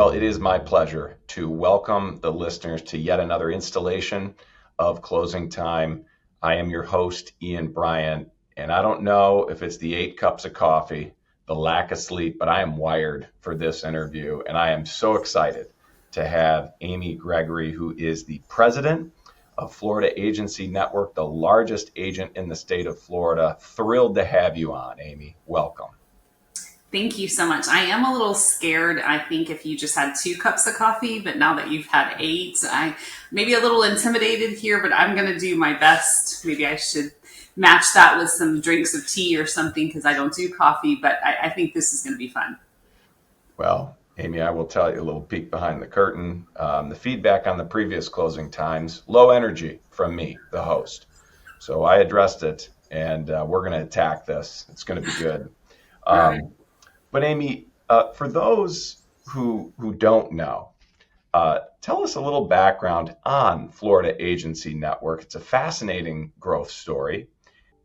Well, it is my pleasure to welcome the listeners to yet another installation of Closing Time. I am your host, Iain Bryan, and I don't know if it's the 8 cups of coffee, the lack of sleep, but I am wired for this interview, and I am so excited to have Amy Gregory, who is the president of Florida Agency Network, the largest agent in the state of Florida. Thrilled to have you on, Amy. Welcome. Thank you so much. I am a little scared. I think if you just had 2 cups of coffee, but now that you've had 8, I may be a little intimidated here, but I'm going to do my best. Maybe I should match that with some drinks of tea or something because I don't do coffee, but I think this is going to be fun. Well, Amy, I will tell you a little peek behind the curtain. The feedback on the previous Closing Times, low energy from me, the host. So I addressed it, and we're going to attack this. It's going to be good. Right. But Amy, for those who don't know, tell us a little background on Florida Agency Network. It's a fascinating growth story,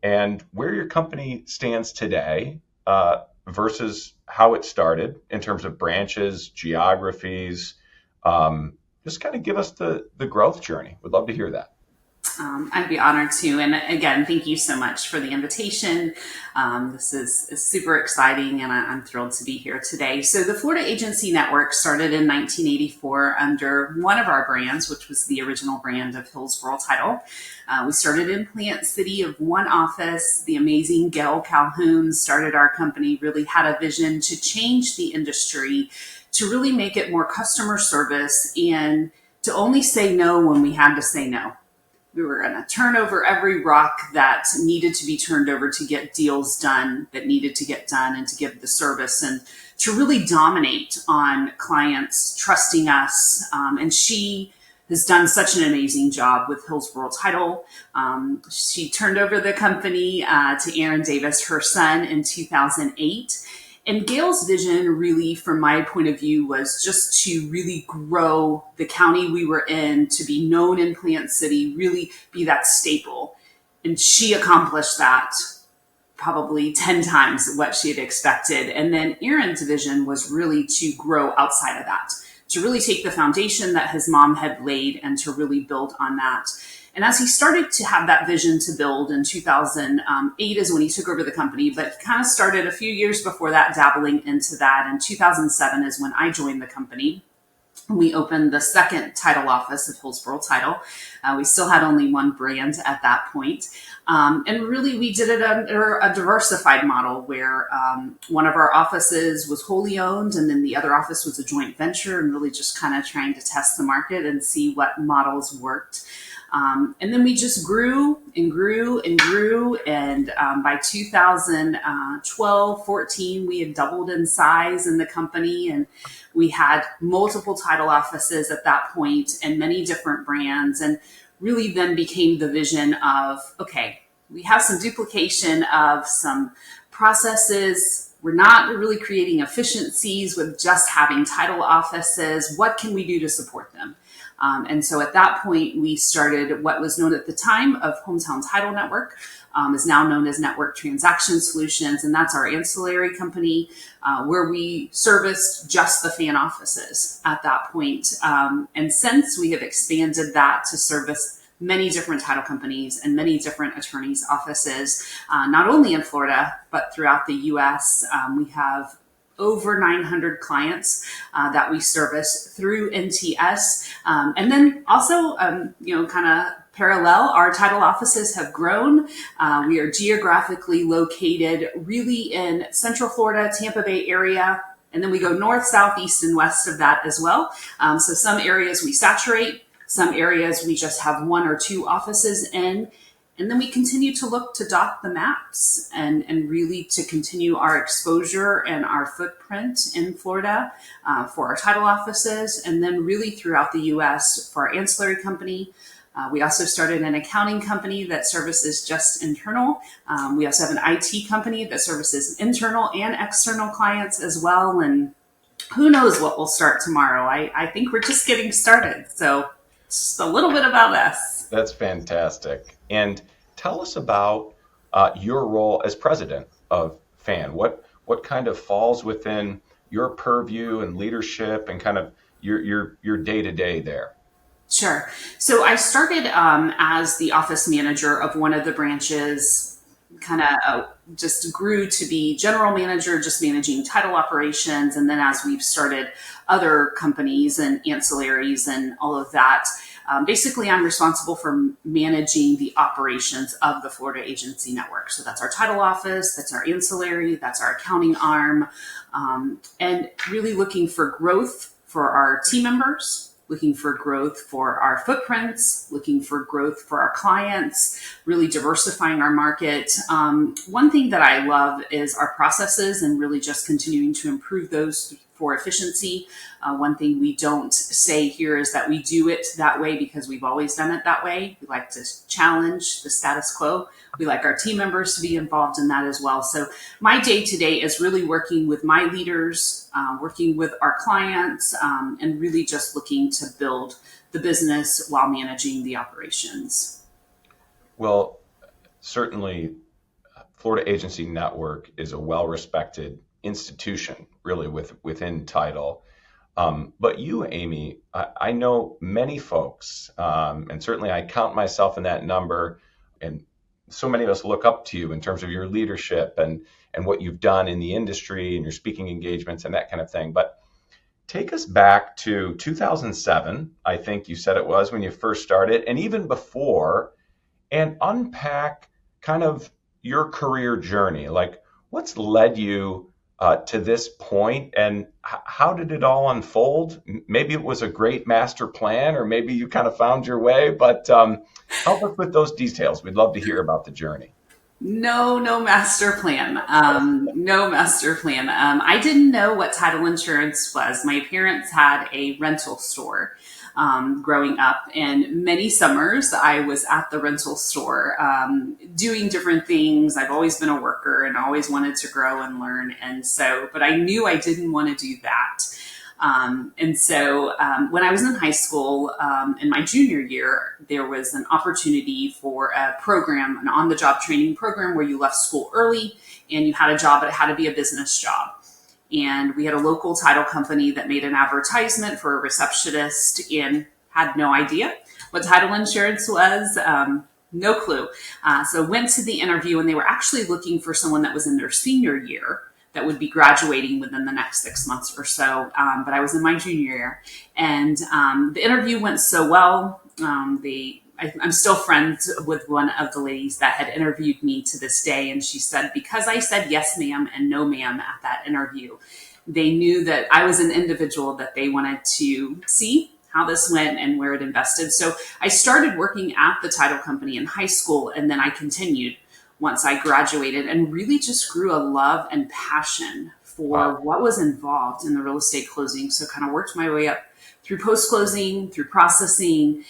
and where your company stands today versus how it started in terms of branches, geographies. Just kind of give us the growth journey. Would love to hear that. I'd be honored to. And again, thank you so much for the invitation. This is super exciting, and I'm thrilled to be here today. So the Florida Agency Network started in 1984 under one of our brands, which was the original brand of Hillsborough Title. We started in Plant City of one office. The amazing Gail Calhoun started our company, really had a vision to change the industry, to really make it more customer service, and to only say no when we had to say no. We were going to turn over every rock that needed to be turned over to get deals done that needed to get done and to give the service and to really dominate on clients trusting us. And she has done such an amazing job with Hillsborough Title. She turned over the company to Aaron Davis, her son, in 2008. And Gail's vision really, from my point of view, was just to really grow the county we were in, to be known in Plant City, really be that staple. And she accomplished that probably 10 times what she had expected. And then Aaron's vision was really to grow outside of that, to really take the foundation that his mom had laid and to really build on that. And as he started to have that vision to build in 2008 is when he took over the company, but he kind of started a few years before that dabbling into that. And 2007 is when I joined the company. We opened the second title office of Hillsborough Title. We still had only one brand at that point. And really, we did it under a diversified model where one of our offices was wholly owned and then the other office was a joint venture, and really just kind of trying to test the market and see what models worked. And then we just grew and grew and grew. And by 2012, 14, we had doubled in size in the company. And we had multiple title offices at that point and many different brands. And really then became the vision of, okay, we have some duplication of some processes. We're not really creating efficiencies with just having title offices. What can we do to support them? And so at that point, we started what was known at the time of Hometown Title Network, is now known as Network Transaction Solutions. And that's our ancillary company where we serviced just the fan offices at that point. And since we have expanded that to service many different title companies and many different attorneys' offices, not only in Florida, but throughout the U.S. We have over 900 clients that we service through NTS. And then also, kind of parallel, our title offices have grown. We are geographically located really in Central Florida, Tampa Bay area. And then we go north, south, east, and west of that as well. So some areas we saturate, some areas we just have 1 or 2 offices in. And then we continue to look to dot the maps and really to continue our exposure and our footprint in Florida for our title offices, and then really throughout the U.S. for our ancillary company. We also started an accounting company that services just internal. We also have an IT company that services internal and external clients as well. And who knows what will start tomorrow. I think we're just getting started. So just a little bit about us. That's fantastic. And tell us about your role as president of FAN. What kind of falls within your purview and leadership and kind of your day to day there? Sure. So I started as the office manager of one of the branches, kind of just grew to be general manager, just managing title operations. And then as we've started other companies and ancillaries and all of that, basically I'm responsible for managing the operations of the Florida Agency Network. So that's our title office, that's our ancillary, that's our accounting arm, and really looking for growth for our team members, looking for growth for our footprints, looking for growth for our clients, really diversifying our market. One thing that I love is our processes and really just continuing to improve those for efficiency. One thing we don't say here is that we do it that way because we've always done it that way. We like to challenge the status quo. We like our team members to be involved in that as well. So my day to day is really working with my leaders, working with our clients, and really just looking to build the business while managing the operations. Well, certainly Florida Agency Network is a well-respected institution, really, within title. But you, Amy, I know many folks, and certainly I count myself in that number, and so many of us look up to you in terms of your leadership and what you've done in the industry and your speaking engagements and that kind of thing. But take us back to 2007, I think you said it was when you first started, and even before, and unpack kind of your career journey. Like, what's led you to this point, and how did it all unfold? Maybe it was a great master plan, or maybe you kind of found your way, but help us with those details. We'd love to hear about the journey. No master plan. No master plan. I didn't know what title insurance was. My parents had a rental store growing up, and many summers I was at the rental store doing different things. I've always been a worker and always wanted to grow and learn. And so, but I knew I didn't want to do that. When I was in high school, in my junior year, there was an opportunity for a program, an on-the-job training program where you left school early and you had a job, but it had to be a business job. And we had a local title company that made an advertisement for a receptionist and had no idea what title insurance was. No clue. So went to the interview, and they were actually looking for someone that was in their senior year that would be graduating within the next 6 months or so. But I was in my junior year, and the interview went so well. I'm still friends with one of the ladies that had interviewed me to this day. And she said, because I said yes, ma'am, and no, ma'am, at that interview, they knew that I was an individual that they wanted to see how this went and where it invested. So I started working at the title company in high school, and then I continued once I graduated and really just grew a love and passion for what was involved in the real estate closing. So kind of worked my way up through post-closing, through processing,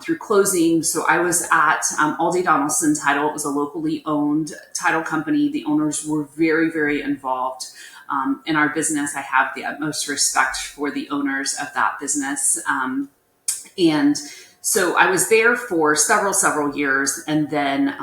through closing. So I was at Aldi Donaldson Title. It was a locally owned title company. The owners were very, very involved in our business. I have the utmost respect for the owners of that business. And so I was there for several years. And then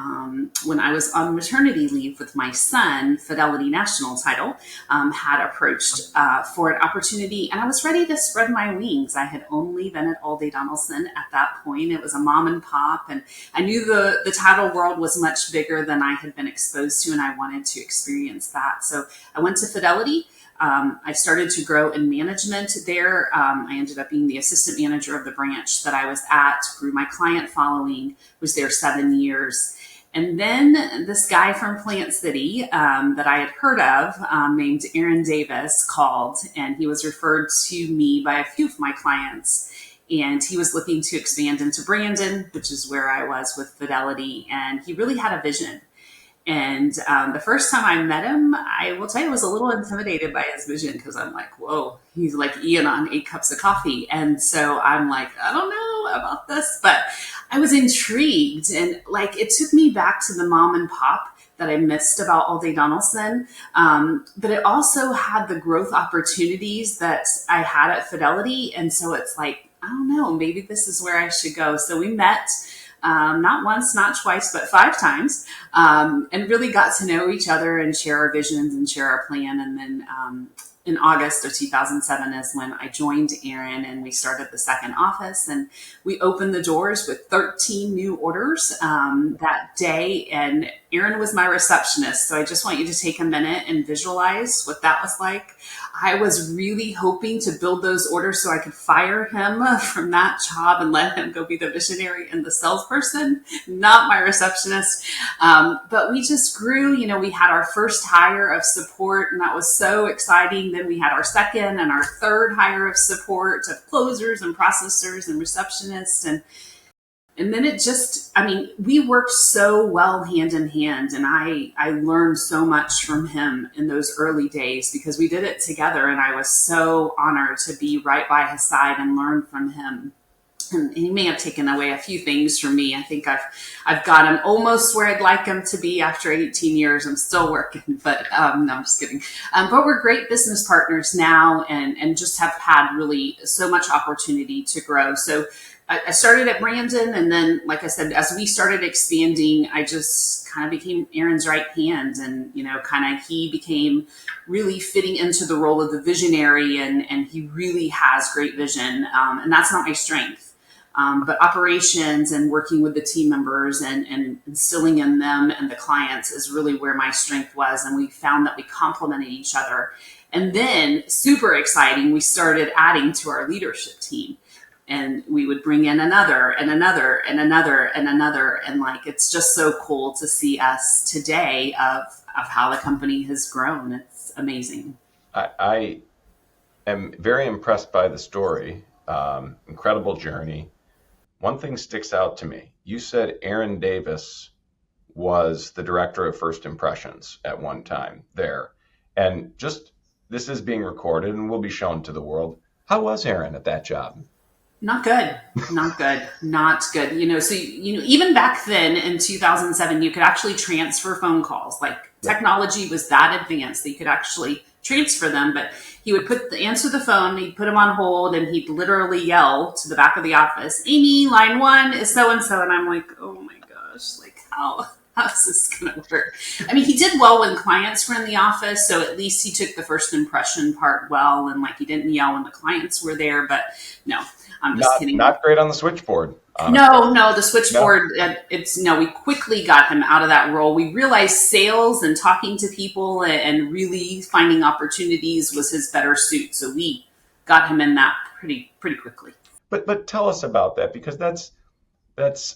when I was on maternity leave with my son, Fidelity National Title had approached for an opportunity, and I was ready to spread my wings. I had only been at Aldi Donaldson at that point. It was a mom and pop, and I knew the title world was much bigger than I had been exposed to, and I wanted to experience that. So I went to Fidelity. I started to grow in management there. I ended up being the assistant manager of the branch that I was at, grew my client following, was there 7 years. And then this guy from Plant City that I had heard of named Aaron Davis called, and he was referred to me by a few of my clients. And he was looking to expand into Brandon, which is where I was with Fidelity. And he really had a vision. And the first time I met him, I will tell you, I was a little intimidated by his vision because I'm like, whoa, he's like Iain on 8 Cups of Coffee. And so I'm like, I don't know about this, but I was intrigued. And like, it took me back to the mom and pop that I missed about Aldi Donaldson. But it also had the growth opportunities that I had at Fidelity. And so it's like, I don't know, maybe this is where I should go. So we met. Not once, not twice, but 5 times, and really got to know each other and share our visions and share our plan. And then in August of 2007 is when I joined Aaron, and we started the second office, and we opened the doors with 13 new orders that day. And Aaron was my receptionist. So I just want you to take a minute and visualize what that was like. I was really hoping to build those orders so I could fire him from that job and let him go be the visionary and the salesperson, not my receptionist. But we just grew. We had our first hire of support, and that was so exciting. Then we had our second and our third hire of support, of closers and processors and receptionists. And then it just, we worked so well hand in hand, and I learned so much from him in those early days because we did it together, and I was so honored to be right by his side and learn from him. And he may have taken away a few things from me. I think I've got him almost where I'd like him to be after 18 years. I'm still working, but no, I'm just kidding. But we're great business partners now, and just have had really so much opportunity to grow. So I started at Brandon, and then, like I said, as we started expanding, I just kind of became Aaron's right hand, and he became really fitting into the role of the visionary, and he really has great vision, and that's not my strength. But operations and working with the team members and instilling in them and the clients is really where my strength was, and we found that we complemented each other. And then, super exciting, we started adding to our leadership team. And we would bring in another and another and another and another. And it's just so cool to see us today of how the company has grown. It's amazing. I am very impressed by the story. Incredible journey. One thing sticks out to me. You said Aaron Davis was the director of first impressions at one time there. And this is being recorded and will be shown to the world. How was Aaron at that job? Not good, not good, not good. So, even back then in 2007, you could actually transfer phone calls. Technology was that advanced that you could actually transfer them, but he would answer the phone, he'd put him on hold, and he'd literally yell to the back of the office, "Amy, line 1 is so-and-so." And I'm like, oh my gosh, how's this going to work? He did well when clients were in the office, so at least he took the first impression part well, and he didn't yell when the clients were there, but no. I'm just kidding. Not great on the switchboard. No, the switchboard, we quickly got him out of that role. We realized sales and talking to people and really finding opportunities was his better suit. So we got him in that pretty quickly. But tell us about that, because that's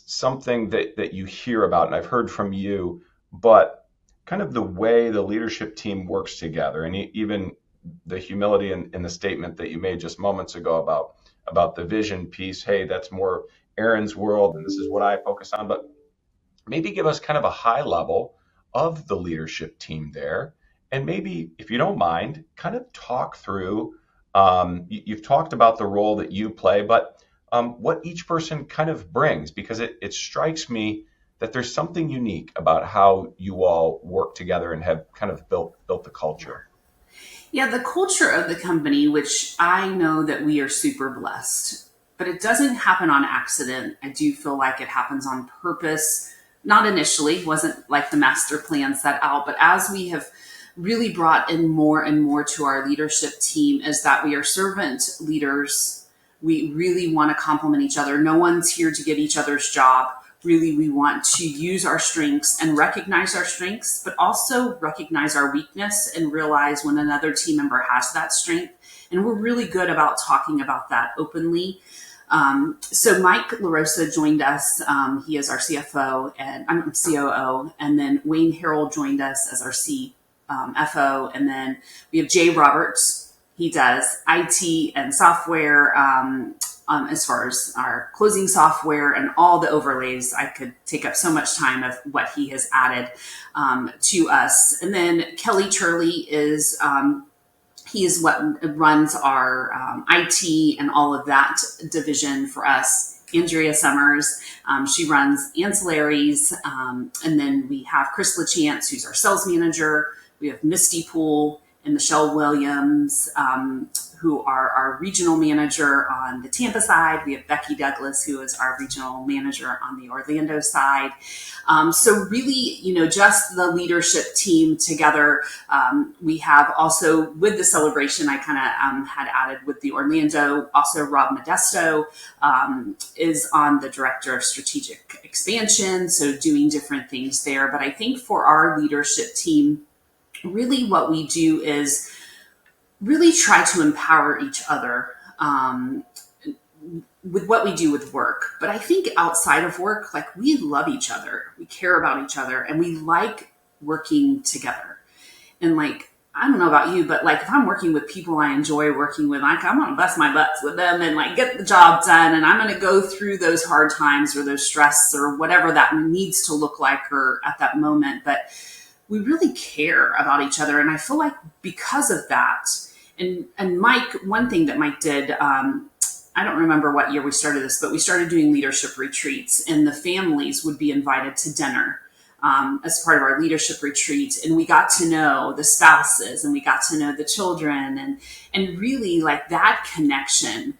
something that you hear about, and I've heard from you, but kind of the way the leadership team works together, and even the humility in the statement that you made just moments ago about the vision piece. Hey, that's more Aaron's world, and this is what I focus on. But maybe give us kind of a high level of the leadership team there. And maybe, if you don't mind, kind of talk through, you've talked about the role that you play, but what each person kind of brings, because it strikes me that there's something unique about how you all work together and have kind of built the culture. Yeah, the culture of the company, which I know that we are super blessed, but it doesn't happen on accident. I do feel like it happens on purpose. Not initially, wasn't like the master plan set out, but as we have really brought in more and more to our leadership team, is that we are servant leaders. We really want to complement each other. No one's here to get each other's job. Really, we want to use our strengths and recognize our strengths, but also recognize our weakness and realize when another team member has that strength. And we're really good about talking about that openly. So Mike LaRosa joined us. He is our CFO and I'm COO. And then Wayne Harrell joined us as our CFO. And then we have Jay Roberts. He does IT and software, as far as our closing software and all the overlays. I could take up so much time of what he has added to us. And then Kelly Turley is he is what runs our IT and all of that division for us. Andrea Summers, she runs ancillaries. And then we have Chris LaChance, who's our sales manager. We have Misty Poole. and Michelle Williams, who are our regional manager on the Tampa side. We have Becky Douglas, who is our regional manager on the Orlando side. So really, just the leadership team together. We have also, with the celebration, I kind of had added with the Orlando, also Rob Modesto is on the director of strategic expansion, so doing different things there. But I think for our leadership team, really what we do is really try to empower each other with what we do with work. But I think outside of work, like, we love each other, we care about each other, and we like working together. And like, I don't know about you, but like, if I'm working with people I enjoy working with, like, I'm gonna bust my butts with them and like get the job done, and I'm gonna go through those hard times or those stress or whatever that needs to look like or at that moment. But we really care about each other. And I feel like because of that, and Mike, one thing that Mike did, I don't remember what year we started this, but we started doing leadership retreats, and the families would be invited to dinner as part of our leadership retreat. And we got to know the spouses, and we got to know the children, and really, like, that connection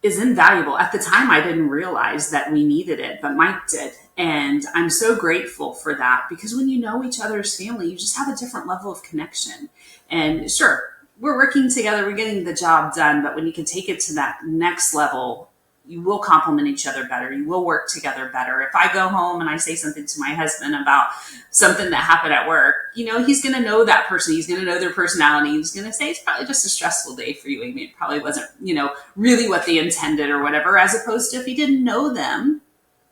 is invaluable. At the time, I didn't realize that we needed it, but Mike did. And I'm so grateful for that, because when you know each other's family, you just have a different level of connection. And sure, we're working together, we're getting the job done, but when you can take it to that next level, you will complement each other better. You will work together better. If I go home and I say something to my husband about something that happened at work, he's going to know that person. He's going to know their personality. He's going to say, it's probably just a stressful day for you, Amy. It probably wasn't, really what they intended or whatever, as opposed to if he didn't know them,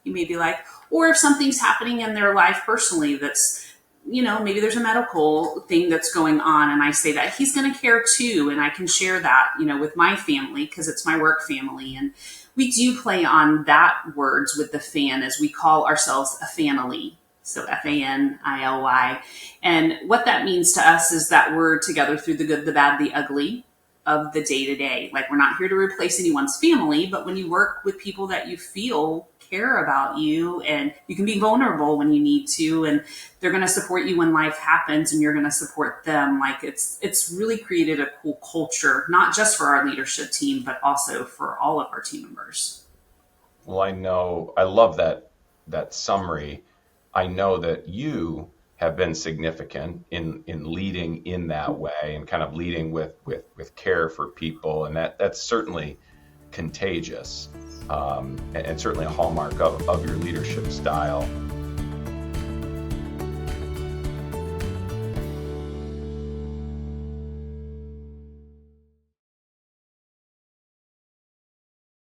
you may be like, or if something's happening in their life personally that's, maybe there's a medical thing that's going on, and I say that, he's going to care too. And I can share that, with my family, because it's my work family. And we do play on that words with the fan, as we call ourselves a family. So FANILY. And what that means to us is that we're together through the good, the bad, the ugly of the day to day. Like, we're not here to replace anyone's family, but when you work with people that you feel care about you, and you can be vulnerable when you need to, and they're going to support you when life happens, and you're going to support them. Like, it's really created a cool culture, not just for our leadership team, but also for all of our team members. Well, I love that summary. I know that you have been significant in leading in that way, and kind of leading with care for people, and that's certainly contagious, and certainly a hallmark of your leadership style.